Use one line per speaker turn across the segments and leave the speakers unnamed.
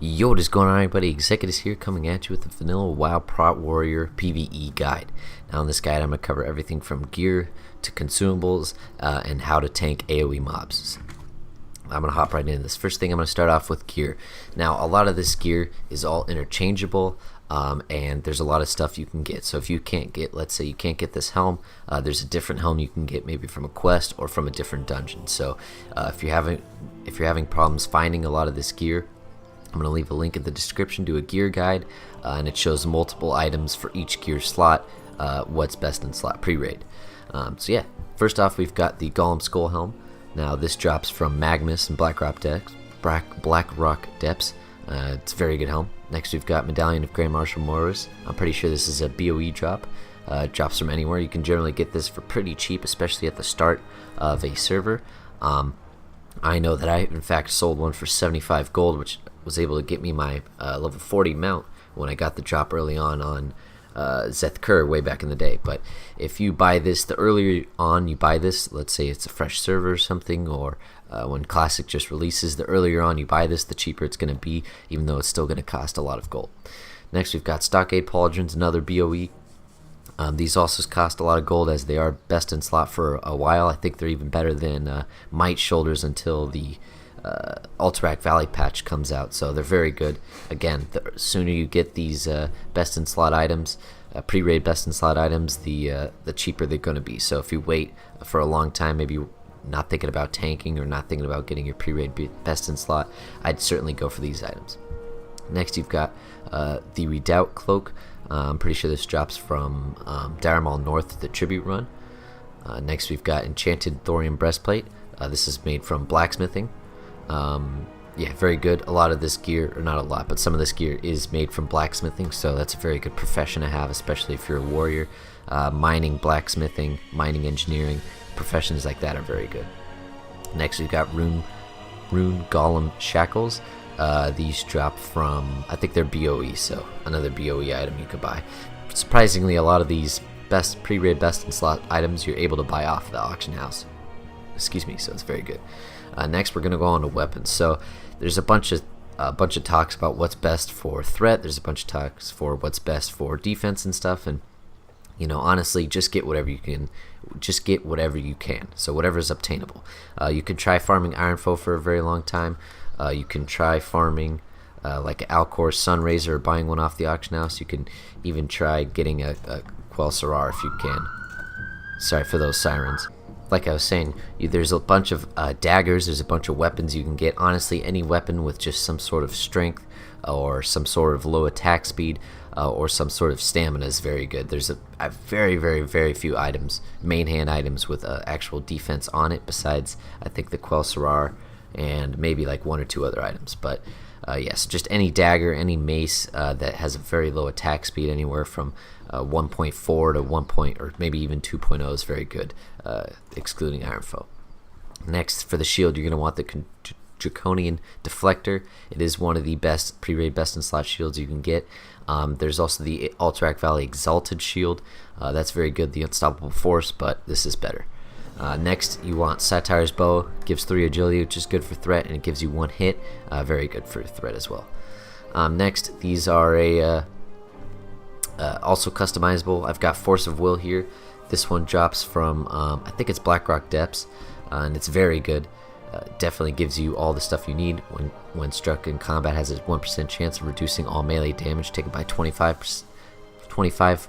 Yo, what is going on, everybody? Executives here, coming at you with the Vanilla WoW Prot Warrior PvE guide. Now in this guide I'm going to cover everything from gear to consumables and how to tank AOE mobs. I'm going to hop right into this. First thing, I'm going to start off with gear. Now a lot of this gear is all interchangeable, and there's a lot of stuff you can get. So if you can't get, let's say you can't get this helm, there's a different helm you can get, maybe from a quest or from a different dungeon. So if you're having problems finding a lot of this gear, I'm going to leave a link in the description to a gear guide, and it shows multiple items for each gear slot, what's best in slot pre-raid. So yeah, first off we've got the Golem Skull Helm. Now this drops from Magmus and Blackrock Depths. It's a very good helm. Next we've got Medallion of Grand Marshal Morris. I'm pretty sure this is a BOE drop. It drops from anywhere. You can generally get this for pretty cheap, especially at the start of a server. I know that I in fact sold one for 75 gold, which was able to get me my level 40 mount when I got the drop early on Zeth Kerr way back in the day. But if you buy this, the earlier on you buy this, let's say it's a fresh server or something, or when Classic just releases, the earlier on you buy this, the cheaper it's going to be, even though it's still going to cost a lot of gold. Next we've got Stockade Pauldrons, another BOE. These also cost a lot of gold, as they are best in slot for a while. I think they're even better than Might Shoulders until the Alterac Valley patch comes out, so they're very good. Again, the sooner you get these best in slot items, pre-raid best in slot items, the cheaper they're going to be. So if you wait for a long time, maybe not thinking about tanking or not thinking about getting your pre-raid best in slot, I'd certainly go for these items. Next you've got the Redoubt Cloak. I'm pretty sure this drops from Daramal North, the Tribute Run. Next we've got Enchanted Thorium Breastplate. This is made from blacksmithing. Yeah, very good. A lot of this gear, or not a lot, but some of this gear is made from blacksmithing, so that's a very good profession to have, especially if you're a warrior. Mining, blacksmithing, mining engineering, professions like that are very good. Next we've got Rune Golem Shackles. These drop from, I think they're BOE, so another BOE item you could buy. Surprisingly, a lot of these pre-raid best in slot items you're able to buy off the auction house. Excuse me, so it's very good. Next we're going to go on to weapons. So there's a bunch of talks about what's best for threat. There's a bunch of talks for what's best for defense and stuff, and you know, honestly, just get whatever you can. Just get whatever you can. So whatever is obtainable. You can try farming Iron Foe for a very long time. You can try farming like an Alcor Sunraiser, or buying one off the auction house. You can even try getting a Quell Sarar if you can. Sorry for those sirens. Like I was saying, there's a bunch of daggers, there's a bunch of weapons you can get. Honestly, any weapon with just some sort of strength or some sort of low attack speed or some sort of stamina is very good. There's a very few items, main hand items with actual defense on it, besides I think the Quell Sarar and maybe like one or two other items. But yes, just any dagger, any mace that has a very low attack speed, anywhere from 1.4 to 1. Or maybe even 2.0 is very good, excluding Iron Foe. Next, for the shield, you're going to want the Draconian Deflector. It is one of the best pre-raid best in slot shields you can get. There's also the Alterac Valley Exalted Shield. That's very good, the Unstoppable Force, but this is better. Next, you want Satire's Bow. Gives 3 agility, which is good for threat, and it gives you 1 hit. Very good for threat as well. Next, these are also customizable. I've got Force of Will here. This one drops from I think it's Blackrock Depths, and it's very good. Definitely gives you all the stuff you need. When struck in combat, has a 1% chance of reducing all melee damage taken by 25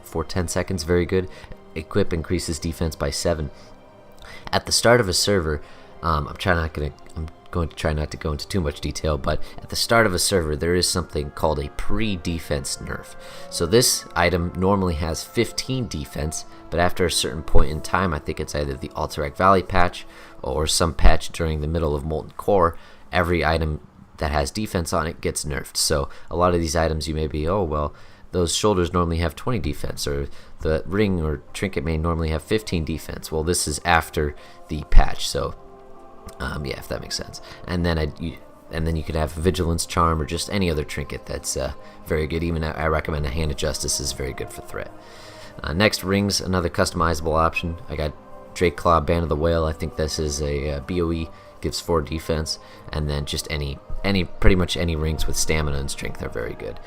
for 10 seconds. Very good. Equip increases defense by 7. At the start of a server, I'm going to try not to go into too much detail, but at the start of a server there is something called a pre-defense nerf. So this item normally has 15 defense, but after a certain point in time, I think it's either the Alterac Valley patch or some patch during the middle of Molten Core, every item that has defense on it gets nerfed. So a lot of these items you may be, oh well, those shoulders normally have 20 defense, or the ring or trinket may normally have 15 defense. Well, this is after the patch, so yeah, if that makes sense. And then you could have Vigilance Charm, or just any other trinket that's very good. Even I recommend a Hand of Justice is very good for threat. Next, rings, another customizable option. I got Drake Claw, Band of the Whale. I think this is a BOE, gives 4 defense, and then just any pretty much any rings with stamina and strength are very good.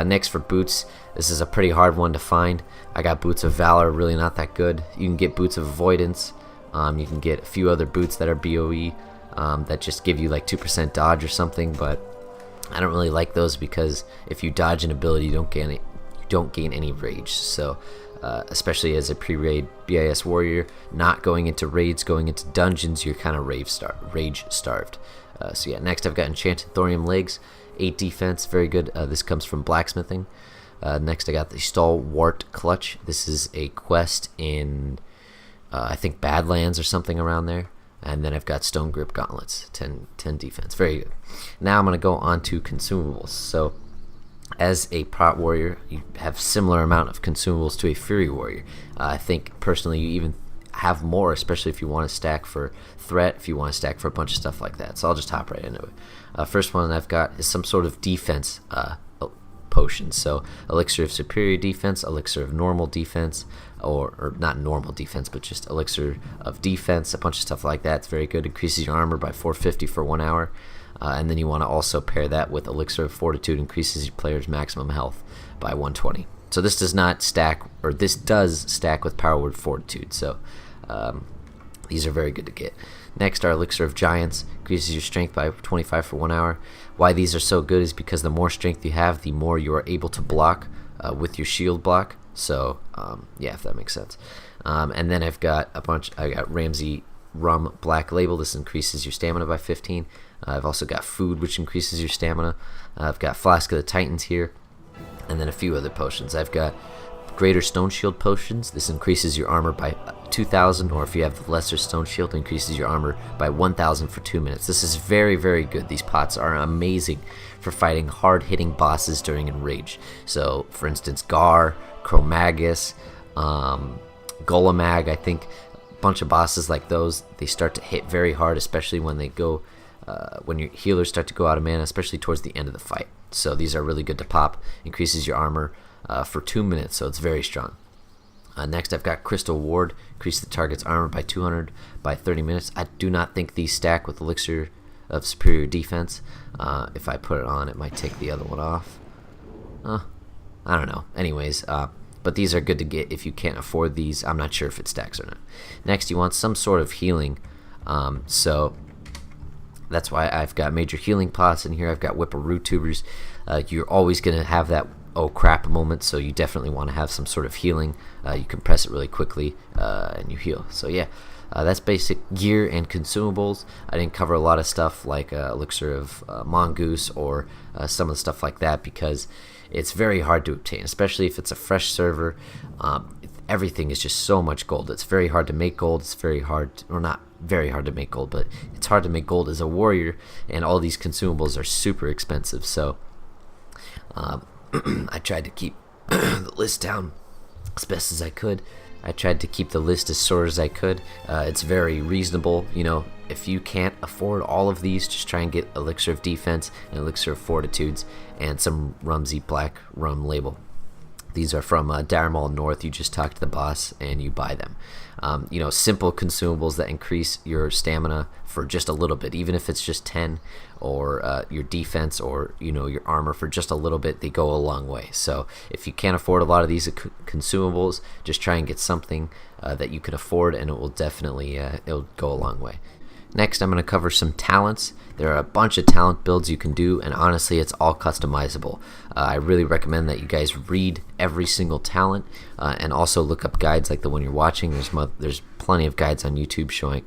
Next for boots, this is a pretty hard one to find. I got boots of valor, really not that good. You can get boots of avoidance. You can get a few other boots that are BOE that just give you like 2% dodge or something, but I don't really like those because if you dodge an ability, you don't gain any rage. So especially as a pre-raid BIS warrior, not going into raids, going into dungeons, you're kind of rage starved. So yeah, next I've got Enchanted Thorium Legs, 8 defense, very good. This comes from blacksmithing. Next I got the Stalwart Clutch. This is a quest in I think Badlands or something around there. And then I've got Stone Grip Gauntlets, 10 defense, very good. Now I'm going to go on to consumables. So as a Prot Warrior, you have similar amount of consumables to a Fury Warrior. I think personally you even have more, especially if you want to stack for threat, if you want to stack for a bunch of stuff like that. So I'll just hop right into it. First one I've got is some sort of defense potions. So Elixir of Superior Defense, Elixir of Normal Defense, or not normal defense, but just Elixir of Defense, a bunch of stuff like that. It's very good. Increases your armor by 450 for 1 hour. And then you want to also pair that with Elixir of Fortitude, increases your player's maximum health by 120. So this does not stack, or this does stack with Power Word Fortitude. So these are very good to get. Next are Elixir of Giants, increases your strength by 25 for 1 hour. Why these are so good is because the more strength you have, the more you are able to block with your shield block. So yeah, if that makes sense. And then I've got I got Ramsey Rum Black Label. This increases your stamina by 15. I've also got Food, which increases your stamina. I've got Flask of the Titans here, and then a few other potions. I've got Greater Stone Shield potions. This increases your armor by 2,000, or if you have the Lesser Stone Shield, increases your armor by 1,000 for 2 minutes. This is very, very good. These pots are amazing for fighting hard-hitting bosses during Enrage. So, for instance, Gar, Chromagus, Golemag, I think a bunch of bosses like those, they start to hit very hard, especially when they go, when your healers start to go out of mana, especially towards the end of the fight. So these are really good to pop. Increases your armor for 2 minutes, so it's very strong. Next I've got Crystal Ward, increase the target's armor by 200 by 30 minutes. I do not think these stack with Elixir of Superior Defense. If I put it on, it might take the other one off. I don't know. Anyways, but these are good to get if you can't afford these. I'm not sure if it stacks or not. Next, you want some sort of healing. So that's why I've got Major Healing Pots in here. I've got Whipperoo Tubers. You're always going to have that oh crap moment, so you definitely want to have some sort of healing. You can press it really quickly and you heal. So yeah, that's basic gear and consumables. I didn't cover a lot of stuff like Elixir of Mongoose or some of the stuff like that because it's very hard to obtain, especially if it's a fresh server. Everything is just so much gold. It's very hard to make gold. It's very hard, or not very hard to make gold, but it's hard to make gold as a warrior, and all these consumables are super expensive. So I tried to keep the list down as best as I could. I tried to keep the list as short as I could. It's very reasonable. You know, if you can't afford all of these, just try and get Elixir of Defense and Elixir of Fortitudes and some Rumsey Black Rum Label. These are from Darmall North. You just talk to the boss and you buy them. You know, simple consumables that increase your stamina for just a little bit, even if it's just 10, or your defense, or you know, your armor for just a little bit, they go a long way. So if you can't afford a lot of these consumables, just try and get something that you can afford, and it will definitely it'll go a long way. Next, I'm going to cover some talents. There are a bunch of talent builds you can do, and honestly, it's all customizable. I really recommend that you guys read every single talent, and also look up guides like the one you're watching. There's plenty of guides on YouTube showing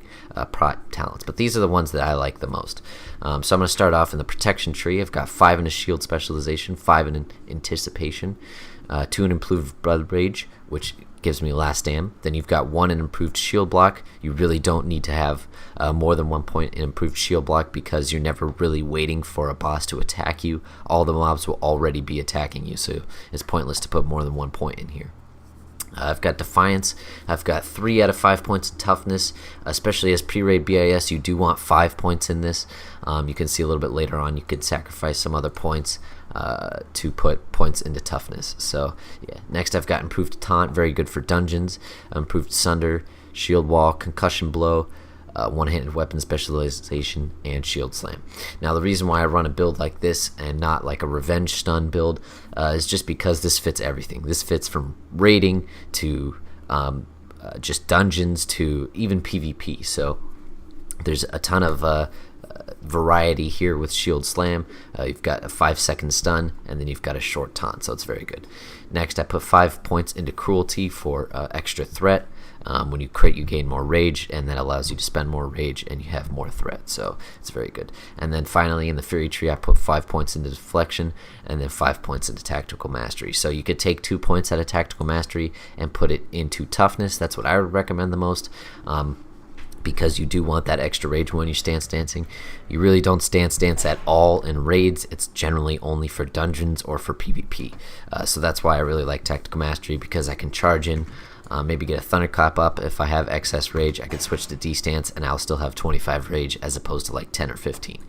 Prot talents, but these are the ones that I like the most. So I'm going to start off in the Protection tree. I've got 5 in a Shield Specialization, 5 in Anticipation, 2 in Improved Blood Rage, which gives me Last Stand. Then you've got 1 in Improved Shield Block. You really don't need to have more than 1 point in Improved Shield Block because you're never really waiting for a boss to attack you. All the mobs will already be attacking you, so it's pointless to put more than 1 point in here. I've got Defiance. I've got 3 out of 5 points in Toughness. Especially as pre-raid BIS, you do want 5 points in this. You can see a little bit later on, you could sacrifice some other points to put points into Toughness. So yeah. Next I've got Improved Taunt, very good for dungeons. Improved Sunder, Shield Wall, Concussion Blow, one-handed weapon specialization, and shield slam. Now the reason why I run a build like this and not like a revenge stun build is just because this fits everything. This fits from raiding to just dungeons to even PvP. So there's a ton of variety here with shield slam. You've got a 5-second stun, and then you've got a short taunt, so it's very good. Next, I put 5 points into cruelty for extra threat. When you crit, you gain more rage, and that allows you to spend more rage, and you have more threat, so it's very good. And then finally, in the Fury Tree, I put 5 points into deflection, and then 5 points into tactical mastery. So you could take 2 points out of tactical mastery and put it into toughness. That's what I would recommend the most. Because you do want that extra rage when you stance dancing. You really don't stance dance at all in raids. It's generally only for dungeons or for PvP. So that's why I really like Tactical Mastery, because I can charge in, maybe get a Thunderclap up. If I have excess rage, I can switch to D-stance and I'll still have 25 rage as opposed to like 10 or 15.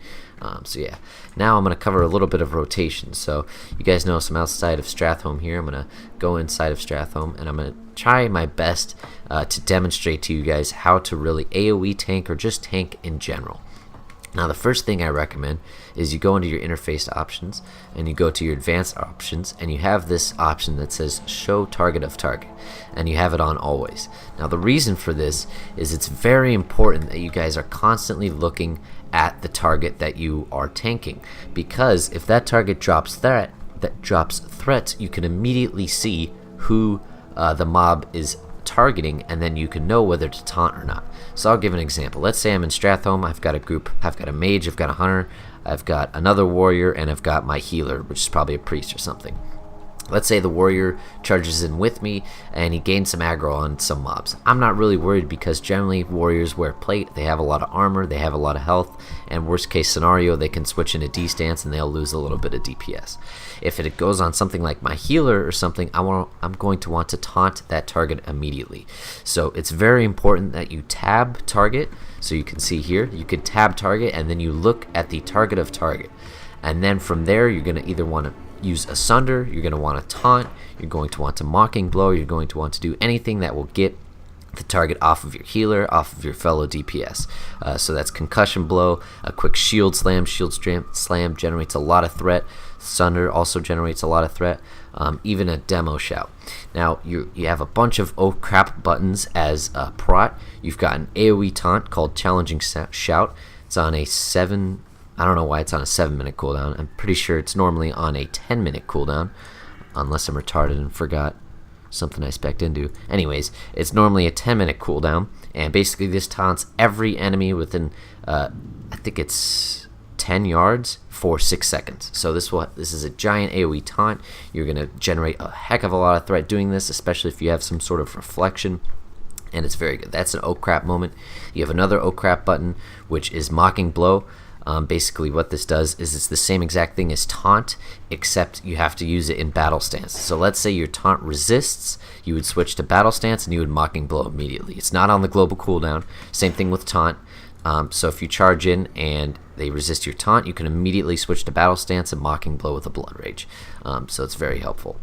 So yeah, now I'm going to cover a little bit of rotation. So you guys know I'm outside of Stratholme here. I'm going to go inside of Stratholme, and I'm going to try my best to demonstrate to you guys how to really AOE tank or just tank in general. Now the first thing I recommend is you go into your interface options and you go to your advanced options, and you have this option that says show target of target, and you have it on always. Now the reason for this is it's very important that you guys are constantly looking at the target that you are tanking, because if that target drops threats, you can immediately see who the mob is targeting, and then you can know whether to taunt or not. So I'll give an example. Let's say I'm in Stratholme. I've got a group. I've got a mage, I've got a hunter, I've got another warrior, and I've got my healer, which is probably a priest or something. Let's say the warrior charges in with me and he gains some aggro on some mobs. I'm not really worried, because generally warriors wear plate, they have a lot of armor, they have a lot of health, and worst case scenario they can switch into D-stance and they'll lose a little bit of DPS. If it goes on something like my healer or something, I'm going to want to taunt that target immediately. So it's very important that you tab target. So you can see here, you can tab target and then you look at the target of target. And then from there you're going to either want to use Asunder, you're going to want to taunt, you're going to want to Mocking Blow, you're going to want to do anything that will get the target off of your healer, off of your fellow DPS. So that's Concussion Blow, a quick Shield Slam. Shield Slam generates a lot of threat. Sunder also generates a lot of threat. Even a Demo Shout. Now you have a bunch of oh crap buttons as Prot. You've got an AOE taunt called Challenging Shout. It's on a 7. I don't know why it's on a 7-minute cooldown. I'm pretty sure it's normally on a 10-minute cooldown, unless I'm retarded and forgot something I spec'd into. Anyways, it's normally a 10-minute cooldown, and basically this taunts every enemy within, I think it's 10 yards for 6 seconds. So this is a giant AoE taunt. You're going to generate a heck of a lot of threat doing this, especially if you have some sort of reflection. And it's very good. That's an oh crap moment. You have another oh crap button, which is Mocking Blow. Basically what this does is it's the same exact thing as taunt, except you have to use it in battle stance. So let's say your taunt resists, you would switch to battle stance and you would Mocking Blow immediately. It's not on the global cooldown. Same thing with taunt. So if you charge in and they resist your taunt, you can immediately switch to battle stance and Mocking Blow with a Blood Rage. So it's very helpful.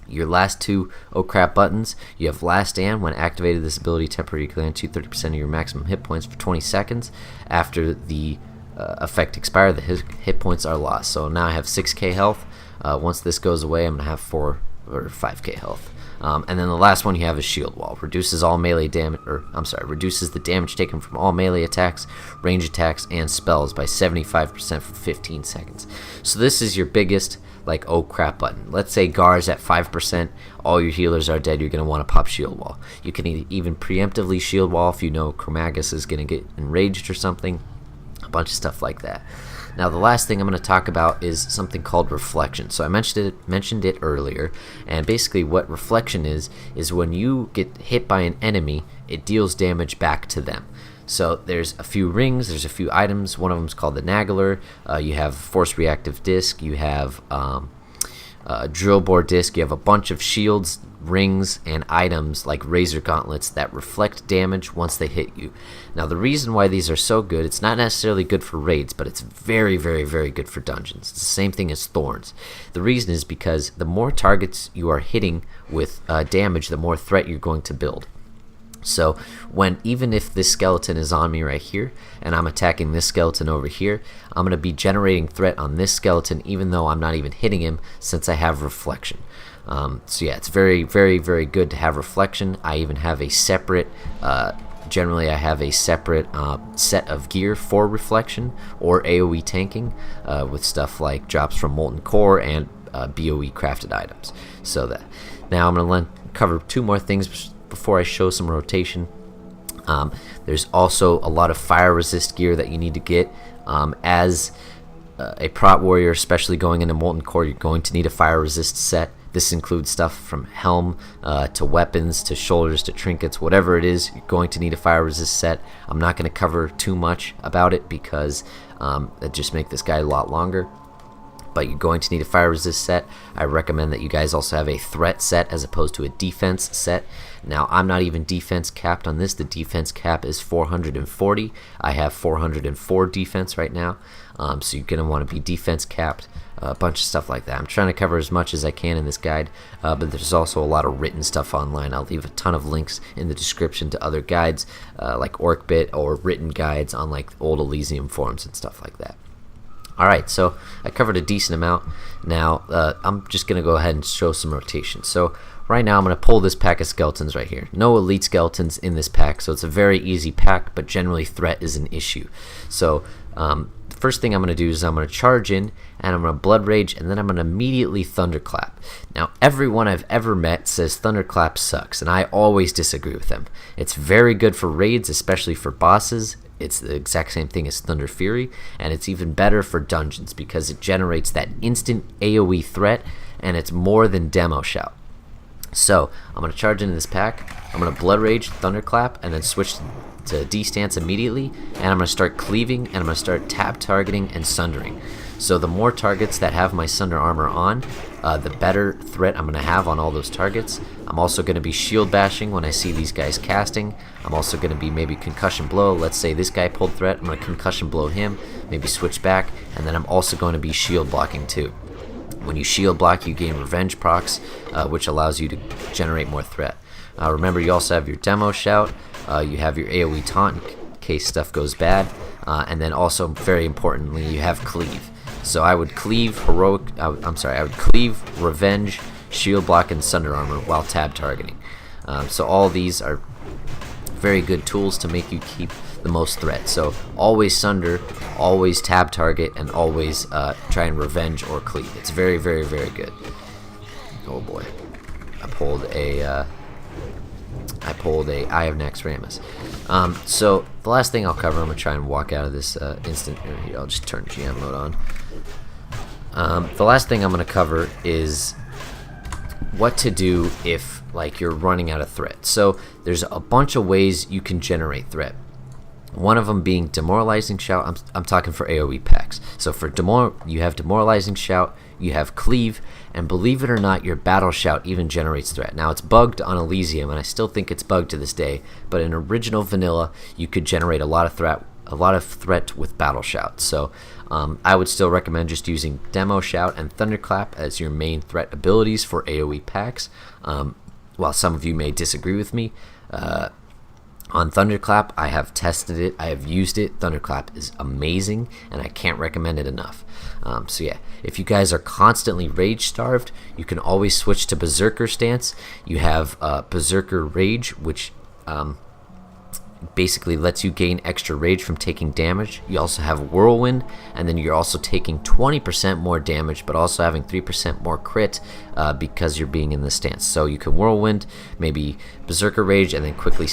Your last two oh crap buttons, you have Last Stand. When activated, this ability temporarily grants you 30% of your maximum hit points for 20 seconds. After the effect expire, the hit points are lost. So now I have 6k health. Once this goes away, I'm gonna have 4 or 5k health. And then the last one you have is Shield Wall. Reduces all melee damage, reduces the damage taken from all melee attacks, range attacks, and spells by 75% for 15 seconds. So this is your biggest like oh crap button. Let's say Gar's at 5%, all your healers are dead, you're gonna want to pop Shield Wall. You can even preemptively Shield Wall if you know Chromagus is gonna get enraged or something. A bunch of stuff like that. Now the last thing I'm going to talk about is something called reflection. So I mentioned it earlier, and basically what reflection is when you get hit by an enemy, it deals damage back to them. So there's a few rings, there's a few items. One of them is called the Naggler. You have Force Reactive Disc, you have a Drill Bore Disc, you have a bunch of shields, rings, and items like Razor Gauntlets that reflect damage once they hit you. Now the reason why these are so good, it's not necessarily good for raids, but it's very, very, very good for dungeons. It's the same thing as Thorns. The reason is because the more targets you are hitting with damage, the more threat you're going to build. So even if this skeleton is on me right here and I'm attacking this skeleton over here, I'm going to be generating threat on this skeleton even though I'm not even hitting him, since I have reflection. So yeah, it's very, very, very good to have reflection. I even have a separate generally I have a separate set of gear for reflection or AOE tanking, with stuff like drops from molten core and BOE crafted items. So that now I'm going to cover two more things before I show some rotation. There's also a lot of fire resist gear that you need to get. As a Prot Warrior, especially going into molten core, you're going to need a fire resist set. This includes stuff from helm to weapons to shoulders to trinkets, whatever it is, you're going to need a fire resist set. I'm not going to cover too much about it because it just makes this guy a lot longer. But you're going to need a fire resist set. I recommend that you guys also have a threat set as opposed to a defense set. Now, I'm not even defense capped on this. The defense cap is 440. I have 404 defense right now. So you're going to want to be defense capped, a bunch of stuff like that. I'm trying to cover as much as I can in this guide, but there's also a lot of written stuff online. I'll leave a ton of links in the description to other guides like OrcBit, or written guides on like old Elysium forums and stuff like that. Alright, so I covered a decent amount. Now, I'm just going to go ahead and show some rotation. So, right now I'm going to pull this pack of skeletons right here. No elite skeletons in this pack, so it's a very easy pack, but generally threat is an issue. So, the first thing I'm going to do is I'm going to charge in, and I'm going to Blood Rage, and then I'm going to immediately Thunderclap. Now, everyone I've ever met says Thunderclap sucks, and I always disagree with them. It's very good for raids, especially for bosses. It's the exact same thing as Thunder Fury, and it's even better for dungeons because it generates that instant AoE threat, and it's more than Demo Shout. So I'm going to charge into this pack, I'm going to Blood Rage, Thunderclap, and then switch to D-Stance immediately, and I'm going to start cleaving, and I'm going to start tab targeting and sundering. So the more targets that have my Sunder armor on, the better threat I'm going to have on all those targets. I'm also going to be shield bashing when I see these guys casting. I'm also going to be maybe concussion blow. Let's say this guy pulled threat, I'm going to concussion blow him, maybe switch back, and then I'm also going to be shield blocking too. When you shield block, you gain revenge procs, which allows you to generate more threat. Remember, you also have your Demo Shout, you have your AoE Taunt in case stuff goes bad, and then also, very importantly, you have Cleave. So I would cleave I would cleave, revenge, shield block, and Sunder armor while tab targeting. So all these are very good tools to make you keep the most threat. So always Sunder, always tab target, and always try and revenge or cleave. It's very, very, very good. Oh boy, I pulled a Eye of Naxxramas. So the last thing I'll cover, I'm gonna try and walk out of this instant. Here, I'll just turn GM mode on. The last thing I'm gonna cover is what to do if like you're running out of threat. So there's a bunch of ways you can generate threat. One of them being Demoralizing Shout. I'm talking for AoE packs. So for you have Demoralizing Shout, you have Cleave, and believe it or not, your Battle Shout even generates threat. Now it's bugged on Elysium, and I still think it's bugged to this day. But in original vanilla, you could generate a lot of threat with Battle Shout. So I would still recommend just using Demo Shout and Thunderclap as your main threat abilities for AoE packs. While some of you may disagree with me, on Thunderclap, I have tested it, I have used it. Thunderclap is amazing, and I can't recommend it enough. So yeah, if you guys are constantly rage starved, you can always switch to Berserker stance. You have Berserker Rage, which basically lets you gain extra rage from taking damage. You also have Whirlwind, and then you're also taking 20% more damage, but also having 3% more crit because you're being in the stance. So you can Whirlwind, maybe Berserker Rage, and then quickly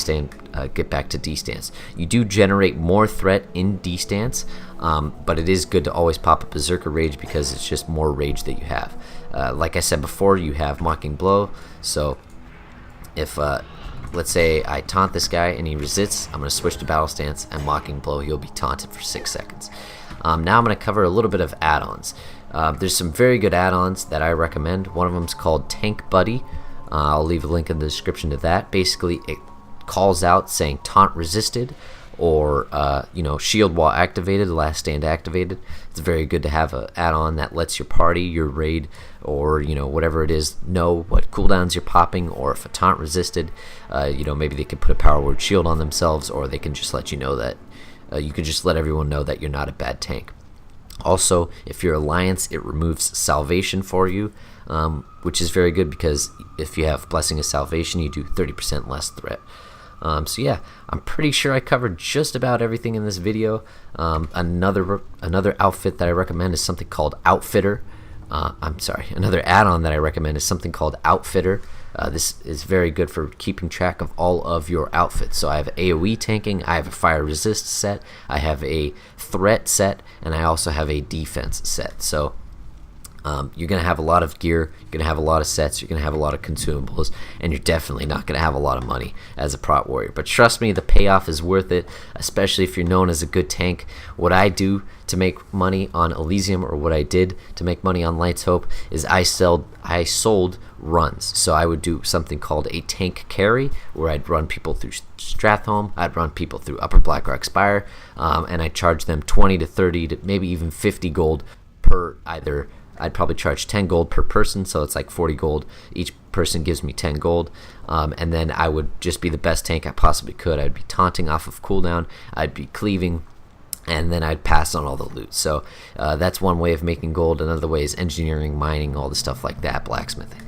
get back to D-Stance. You do generate more threat in D-Stance, but it is good to always pop a Berserker Rage because it's just more rage that you have. Like I said before, you have Mocking Blow, so if let's say I taunt this guy and he resists, I'm going to switch to Battle Stance and Mocking Blow. He'll be taunted for 6 seconds. Now I'm going to cover a little bit of add-ons. There's some very good add-ons that I recommend. One of them is called Tank Buddy. I'll leave a link in the description to that. Basically, it calls out saying taunt resisted, or you know, shield while activated, last stand activated. It's very good to have an add-on that lets your party, your raid, or you know, whatever it is, know what cooldowns you're popping, or if a taunt resisted. You know, maybe they can put a power word shield on themselves, or they can just let you know that you can just let everyone know that you're not a bad tank. Also, if you're Alliance, it removes Salvation for you, which is very good because if you have Blessing of Salvation, you do 30% less threat. So yeah, I'm pretty sure I covered just about everything in this video. Another outfit that I recommend is something called Outfitter. Another add-on that I recommend is something called Outfitter. This is very good for keeping track of all of your outfits. So I have AOE tanking, I have a fire resist set, I have a threat set, and I also have a defense set. So you're going to have a lot of gear, you're going to have a lot of sets, you're going to have a lot of consumables, and you're definitely not going to have a lot of money as a Prot Warrior. But trust me, the payoff is worth it, especially if you're known as a good tank. What I do to make money on Elysium, or what I did to make money on Light's Hope, is I sold runs. So I would do something called a tank carry, where I'd run people through Stratholme, I'd run people through Upper Blackrock Spire, and I'd charge them 20 to 30 to maybe even 50 gold per either. I'd probably charge 10 gold per person, so it's like 40 gold. Each person gives me 10 gold, and then I would just be the best tank I possibly could. I'd be taunting off of cooldown, I'd be cleaving, and then I'd pass on all the loot. So that's one way of making gold. Another way is engineering, mining, all the stuff like that, blacksmithing.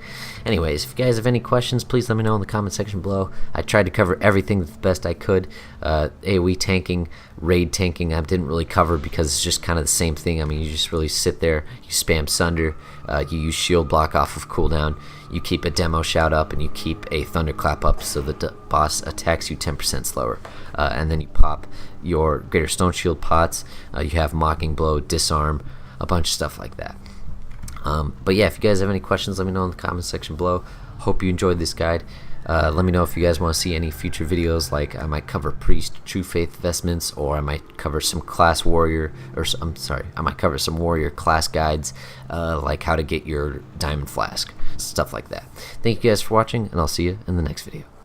Anyways, if you guys have any questions, please let me know in the comment section below. I tried to cover everything the best I could. AoE tanking, raid tanking, I didn't really cover because it's just kind of the same thing. I mean, you just really sit there, you spam Sunder, you use shield block off of cooldown, you keep a demo shout up, and you keep a thunderclap up so that the boss attacks you 10% slower. And then you pop your Greater Stone Shield pots, you have Mocking Blow, Disarm, a bunch of stuff like that. But yeah, if you guys have any questions, let me know in the comment section below. Hope you enjoyed this guide. Let me know if you guys want to see any future videos, like I might cover Priest, True Faith vestments, or I might cover some class warrior, or I might cover some warrior class guides, like how to get your diamond flask, stuff like that. Thank you guys for watching, and I'll see you in the next video.